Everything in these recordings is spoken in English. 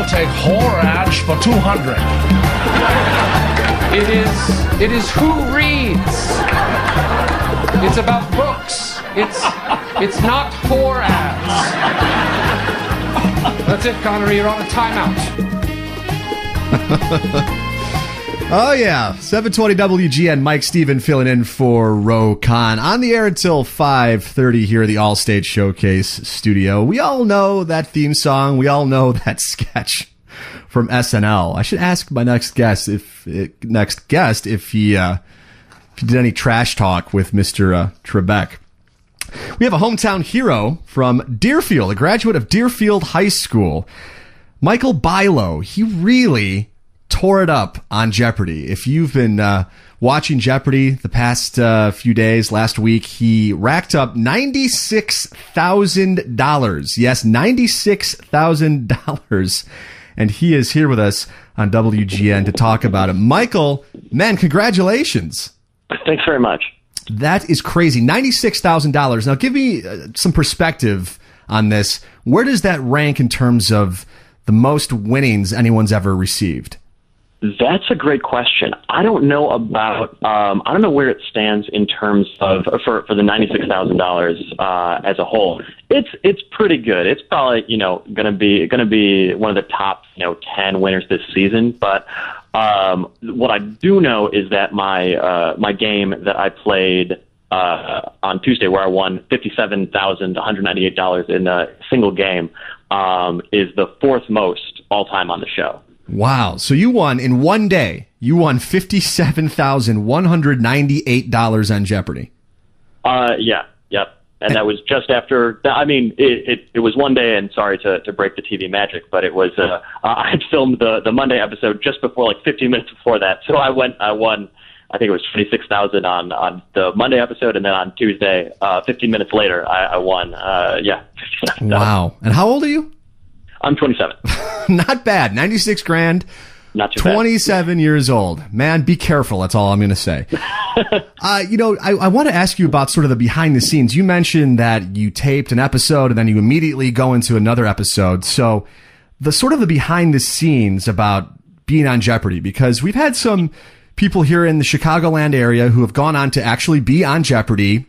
take Horage for 200. It is who reads. It's about books. It's not whore ads. That's it, Connery. You're on a timeout. Oh, yeah. 720 WGN. Mike Steven filling in for Ro Khan. On the air until 5:30 here at the All-State Showcase studio. We all know that theme song. We all know that sketch from SNL. I should ask my next guest if he did any trash talk with Mr. Trebek. We have a hometown hero from Deerfield, a graduate of Deerfield High School. Michael Bilo, he really tore it up on Jeopardy. If you've been watching Jeopardy the past few days, last week, he racked up $96,000. Yes, $96,000. And he is here with us on WGN to talk about it. Michael, man, congratulations. Thanks very much. That is crazy. $96,000. Now, give me some perspective on this. Where does that rank in terms of the most winnings anyone's ever received? That's a great question. I don't know about. I don't know where it stands in terms of for the $96,000 as a whole. It's pretty good. It's probably going to be one of the top 10 winners this season. But what I do know is that my game that I played on Tuesday, where I won $57,198 in a single game, is the fourth most all time on the show. Wow. So you won in one day. You won $57,198 on Jeopardy. Yeah. Yep. And that was just after, I mean, it was one day, and sorry to break the TV magic, but it was, I had filmed the Monday episode just before, like 15 minutes before that. So I won, I think it was $26,000 on the Monday episode. And then on Tuesday, 15 minutes later, I won, Wow. And how old are you? I'm 27. Not bad. 96 grand. Not too 27 years old. Man, be careful. That's all I'm going to say. I want to ask you about sort of the behind the scenes. You mentioned that you taped an episode and then you immediately go into another episode. So the sort of the behind the scenes about being on Jeopardy, because we've had some people here in the Chicagoland area who have gone on to actually be on Jeopardy.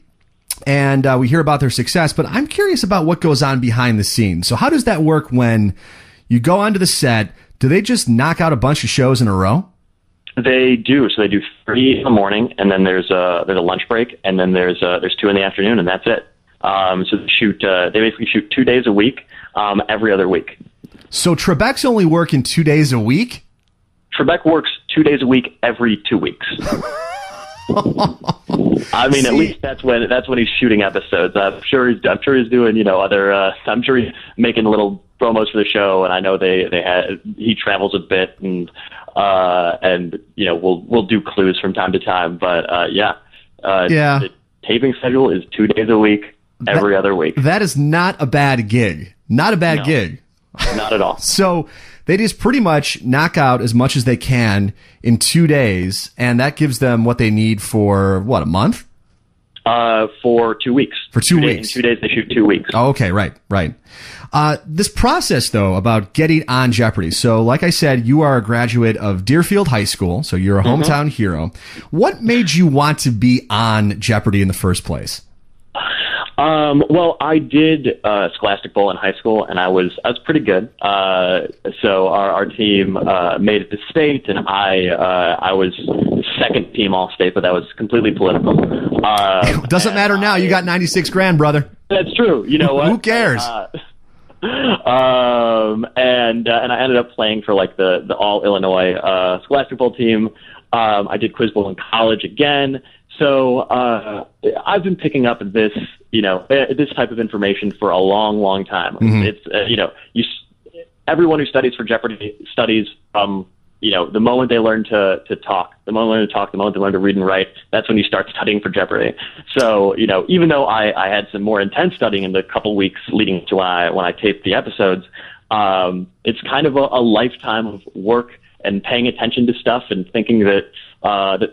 And we hear about their success, but I'm curious about what goes on behind the scenes. So how does that work when you go onto the set? Do they just knock out a bunch of shows in a row? They do. So they do 3 in the morning, and then there's a lunch break, and then there's 2 in the afternoon, and that's it. So they basically shoot 2 days a week, every other week. So Trebek's only working 2 days a week? Trebek works 2 days a week every 2 weeks. I mean, at least that's when he's shooting episodes. I'm sure he's doing other. I'm sure he's making little promos for the show, and I know he travels a bit, and we'll do clues from time to time. But the taping schedule is 2 days a week, every other week. That is not a bad gig. Not a bad gig. Not at all. So they just pretty much knock out as much as they can in 2 days, and that gives them what they need for, what, a month? For 2 weeks. For 2 weeks. In 2 days, they shoot 2 weeks. Oh, okay, right. This process, though, about getting on Jeopardy. So, like I said, you are a graduate of Deerfield High School, so you're a hometown hero. What made you want to be on Jeopardy in the first place? Well, I did Scholastic Bowl in high school, and I was pretty good. So our team made it to state, and I was second team All-State, but that was completely political. Doesn't matter now. You got 96 grand, brother. That's true. You know what? Who cares? And I ended up playing for like the All Illinois Scholastic Bowl team. I did Quiz Bowl in college again. So I've been picking up this, this type of information for a long, long time. Mm-hmm. It's everyone who studies for Jeopardy studies from the moment they learn to talk, the moment they learn to read and write. That's when you start studying for Jeopardy. So even though I had some more intense studying in the couple weeks leading to when I taped the episodes, it's kind of a lifetime of work and paying attention to stuff and thinking that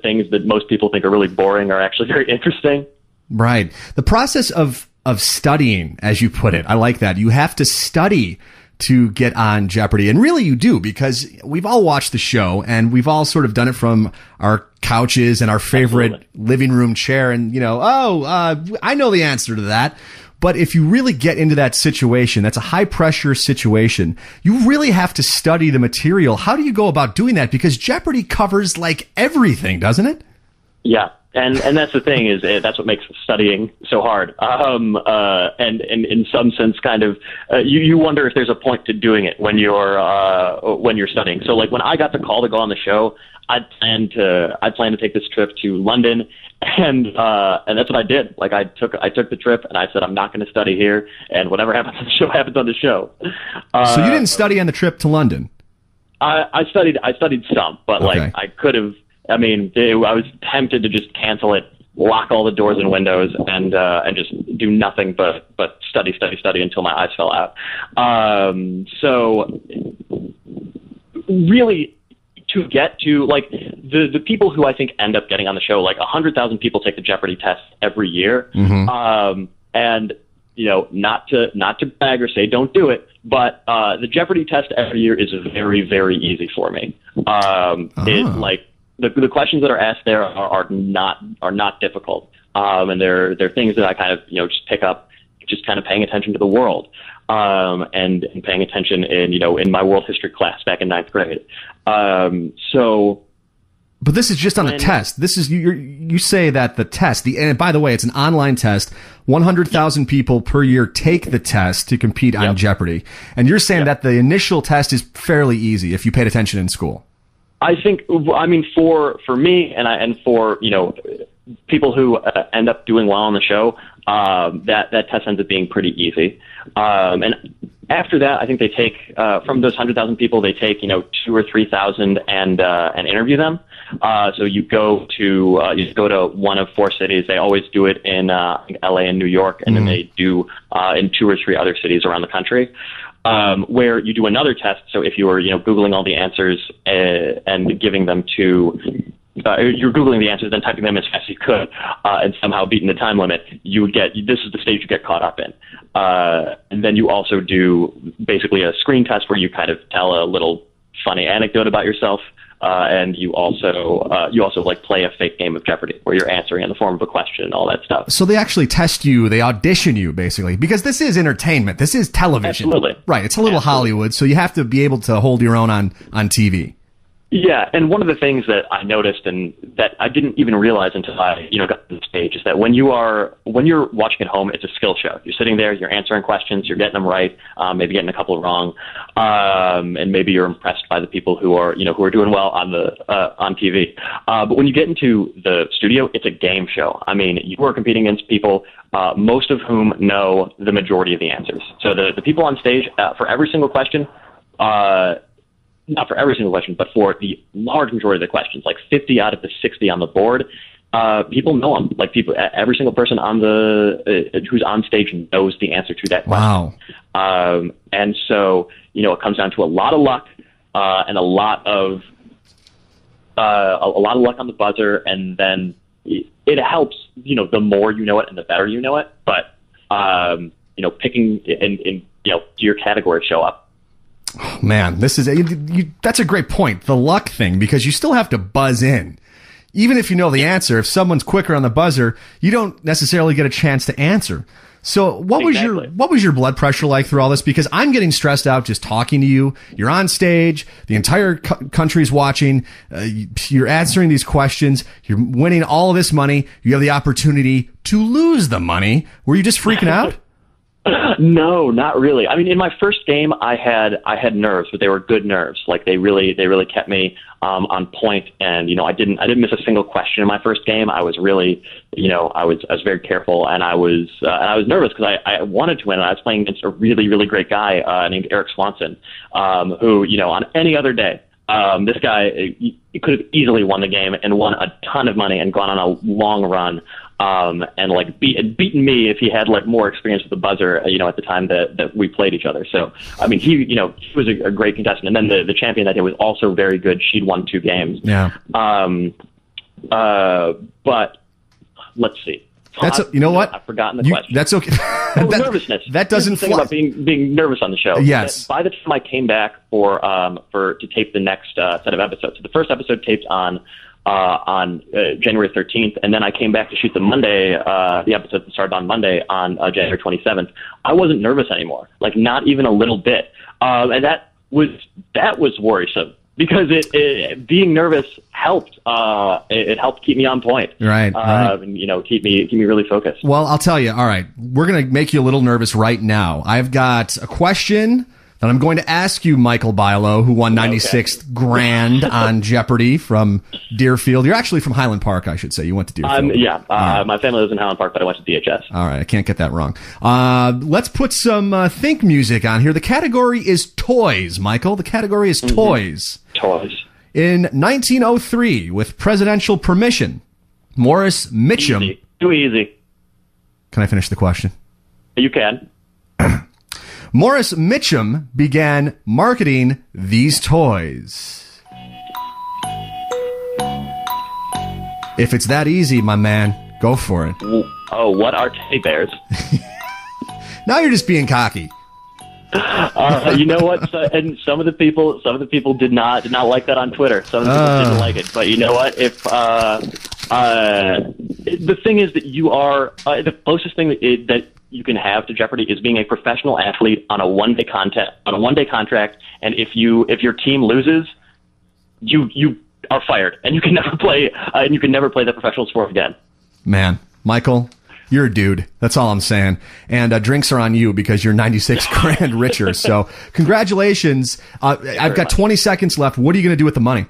things that most people think are really boring are actually very interesting. Right. The process of studying, as you put it, I like that. You have to study to get on Jeopardy. And really you do, because we've all watched the show and we've all sort of done it from our couches and our favorite living room chair. And, I know the answer to that. But if you really get into that situation, that's a high pressure situation, you really have to study the material. How do you go about doing that? Because Jeopardy covers like everything, doesn't it? Yeah. And that's the thing, is that's what makes studying so hard. And in some sense, kind of, you wonder if there's a point to doing it when you're studying. So like when I got the call to go on the show, I'd planned to take this trip to London, and that's what I did. Like I took the trip, and I said I'm not going to study here, and whatever happens on the show happens on the show. So you didn't study on the trip to London? I studied some, but like I could have. I mean, I was tempted to just cancel it, lock all the doors and windows, and just do nothing but study until my eyes fell out. So really, to get to like the people who I think end up getting on the show, like 100,000 people take the Jeopardy test every year, and not to brag or say don't do it, but the Jeopardy test every year is very, very easy for me. It like. The questions that are asked there are not difficult, and they're things that I kind of just pick up, just kind of paying attention to the world, and paying attention in my world history class back in 9th grade. But this is just on a test. This is you say that the test. And by the way, it's an online test. 100,000 people per year take the test to compete on Jeopardy, and you're saying that the initial test is fairly easy if you paid attention in school. I think, I mean, for me and for people who end up doing well on the show, that test ends up being pretty easy. And after that, I think they take from those 100,000 people, they take 2,000 or 3,000 and interview them. So you go to one of 4 cities. They always do it in LA and New York, and then they do in 2 or 3 other cities around the country. Where you do another test. So if you were, Googling all the answers and giving them to, you're Googling the answers, then typing them as fast as you could, and somehow beating the time limit, you would get, this is the stage you get caught up in. And then you also do basically a screen test where you kind of tell a little funny anecdote about yourself. And you also like play a fake game of Jeopardy where you're answering in the form of a question and all that stuff. So they actually test you, they audition you basically, because this is entertainment. This is television. Absolutely. Right. It's a little Hollywood, so you have to be able to hold your own on TV. Yeah, and one of the things that I noticed and that I didn't even realize until I, got to the stage is that when you're watching at home, it's a skill show. You're sitting there, you're answering questions, you're getting them right, maybe getting a couple wrong, and maybe you're impressed by the people who are doing well on TV. But when you get into the studio, it's a game show. I mean, you are competing against people, most of whom know the majority of the answers. So the people on stage, for every single question, not for every single question, but for the large majority of the questions, like 50 out of the 60 on the board, people know them. Like every single person who's on stage knows the answer to that question. Wow. And so, it comes down to a lot of luck, and a lot of luck on the buzzer. And then it helps, the more you know it and the better you know it. But, picking in your category show up. Oh, man, this is that's a great point. The luck thing, because you still have to buzz in. Even if you know the answer, if someone's quicker on the buzzer, you don't necessarily get a chance to answer. So what was your blood pressure like through all this? Because I'm getting stressed out just talking to you. You're on stage. The entire country's watching. You're answering these questions. You're winning all of this money. You have the opportunity to lose the money. Were you just freaking out? No, not really. I mean, in my first game, I had nerves, but they were good nerves. Like they really kept me on point, and I didn't miss a single question in my first game. I was really, I was very careful, and I was nervous because I wanted to win. And I was playing against a really, really great guy named Eric Swanson, who on any other day, this guy he could have easily won the game and won a ton of money and gone on a long run. And like beaten me if he had like more experience with the buzzer, at the time that we played each other. So, I mean, he was a great contestant. And then the champion that day was also very good. She'd won 2 games. Yeah. But let's see. That's you know what? I've forgotten the question. That's okay. nervousness. That doesn't Here's the thing about being nervous on the show. Yes. By the time I came back to tape the next set of episodes, so the first episode taped on January 13th, and then I came back to shoot the episode that started on Monday on January 27th. I wasn't nervous anymore, like not even a little bit, and that was worrisome because it being nervous helped. It helped keep me on point, right? And, keep me really focused. Well, I'll tell you. All right, we're gonna make you a little nervous right now. I've got a question that I'm going to ask you, Michael Bilo, who won 96th grand on Jeopardy from Deerfield. You're actually from Highland Park, I should say. You went to Deerfield. My family lives in Highland Park, but I went to DHS. All right, I can't get that wrong. Let's put some think music on here. The category is toys, Michael. The category is toys. Toys. In 1903, with presidential permission, Morris Mitchum... Easy. Too easy. Can I finish the question? You can. Morris Mitchum began marketing these toys. If it's that easy, my man, go for it. Oh, what are teddy bears? Now you're just being cocky. You know what? And some of the people did not like that on Twitter. Some of the people didn't like it. But you know what? If the thing is that you are the closest thing that you can have to Jeopardy is being a professional athlete on a one-day contract, and if your team loses, you are fired, and you can never play the professional sport again. Man, Michael, you're a dude. That's all I'm saying. And drinks are on you because you're 96 grand richer. So congratulations. I've got 20 seconds left. What are you going to do with the money?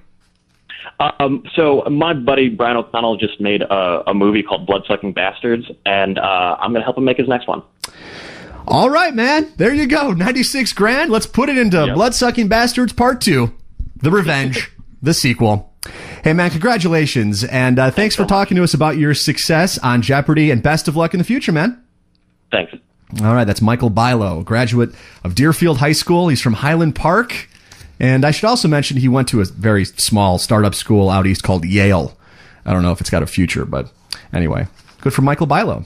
So my buddy Brian O'Connell just made a movie called Bloodsucking Bastards, and I'm going to help him make his next one. All right, man. There you go. 96 grand. Let's put it into Bloodsucking Bastards Part 2, The Revenge, the sequel. Hey, man, congratulations. And thanks for talking to us about your success on Jeopardy, and best of luck in the future, man. Thanks. All right. That's Michael Bilo, graduate of Deerfield High School. He's from Highland Park. And I should also mention he went to a very small startup school out east called Yale. I don't know if it's got a future, but anyway, good for Michael Bilo.